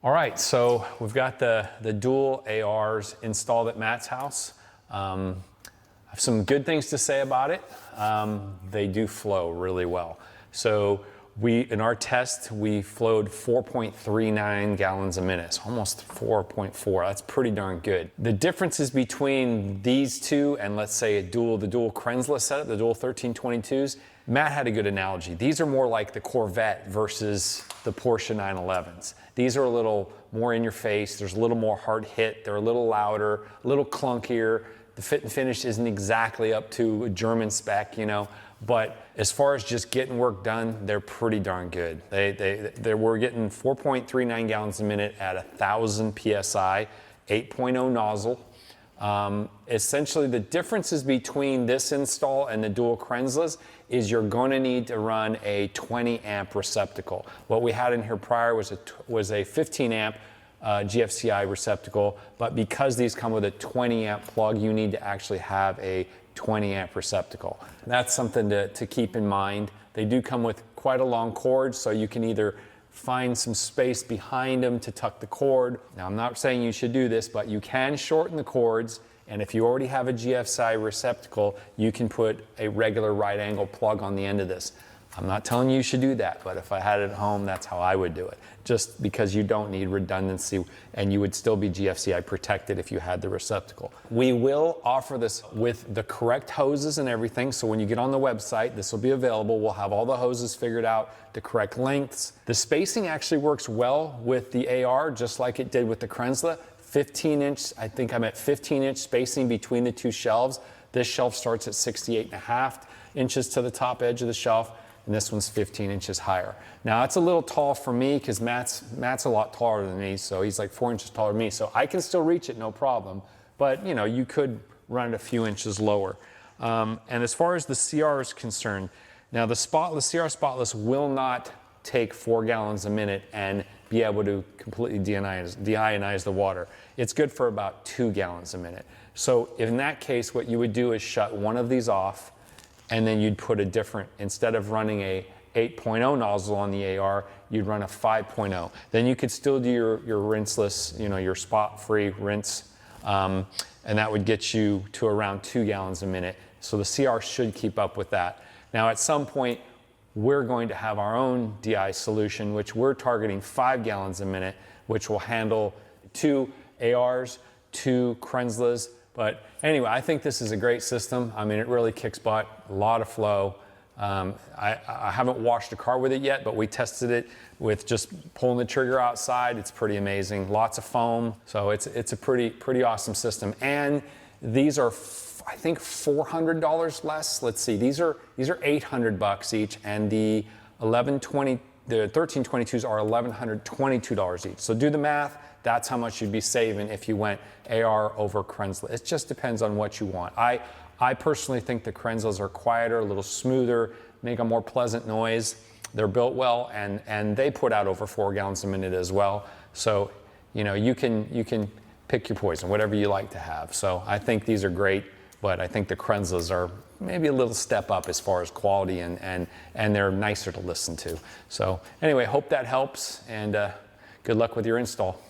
All right, so we've got the dual ARs installed at Matt's house. I have some good things to say about it. They do flow really well. So in our test, we flowed 4.39 gallons a minute, so almost 4.4. That's pretty darn good. The differences between these two and let's say the dual Krensla setup, the dual 1322s, Matt had a good analogy. These are more like the Corvette versus the Porsche 911s. These are a little more in your face. There's a little more hard hit. They're a little louder, a little clunkier. The fit and finish isn't exactly up to a German spec, you know. But as far as just getting work done, they're pretty darn good. We're getting 4.39 gallons a minute at 1,000 PSI, 8.0 nozzle. Essentially, the differences between this install and the dual Krenslas is you're going to need to run a 20 amp receptacle. What we had in here prior was a 15 amp GFCI receptacle, but because these come with a 20 amp plug, you need to actually have a 20 amp receptacle. That's something to keep in mind. They do come with quite a long cord, so you can either find some space behind them to tuck the cord. Now, I'm not saying you should do this, but you can shorten the cords, and if you already have a GFCI receptacle, you can put a regular right angle plug on the end of this. I'm not telling you should do that, but if I had it at home, that's how I would do it. Just because you don't need redundancy and you would still be GFCI protected if you had the receptacle. We will offer this with the correct hoses and everything. So when you get on the website, this will be available. We'll have all the hoses figured out, the correct lengths. The spacing actually works well with the AR, just like it did with the Krensla. 15 inch, I think I'm at 15 inch spacing between the two shelves. This shelf starts at 68.5 inches to the top edge of the shelf, and this one's 15 inches higher. Now it's a little tall for me because Matt's a lot taller than me, so he's like 4 inches taller than me, so I can still reach it no problem, but you know, you could run it a few inches lower. And as far as the CR is concerned, now the CR Spotless will not take 4 gallons a minute and be able to completely deionize the water. It's good for about 2 gallons a minute. So in that case, what you would do is shut one of these off, and then you'd put a different, instead of running a 8.0 nozzle on the AR, you'd run a 5.0. Then you could still do your rinseless, you know, your spot-free rinse, and that would get you to around 2 gallons a minute. So the CR should keep up with that. Now at some point, we're going to have our own DI solution, which we're targeting 5 gallons a minute, which will handle 2 ARs, 2 Krenslas. But anyway, I think this is a great system. I mean, it really kicks butt, a lot of flow. I haven't washed a car with it yet, but we tested it with just pulling the trigger outside. It's pretty amazing. Lots of foam. So it's a pretty awesome system. And these are, I think, $400 less. Let's see, these are $800 each, and the 1322s are $1,122 each. So do the math. That's how much you'd be saving if you went AR over Krensla. It just depends on what you want. I personally think the Krenslas are quieter, a little smoother, make a more pleasant noise. They're built well, and they put out over 4 gallons a minute as well. So, you know, you can pick your poison, whatever you like to have. So I think these are great, but I think the Krenslas are maybe a little step up as far as quality, and they're nicer to listen to. So anyway, hope that helps, and good luck with your install.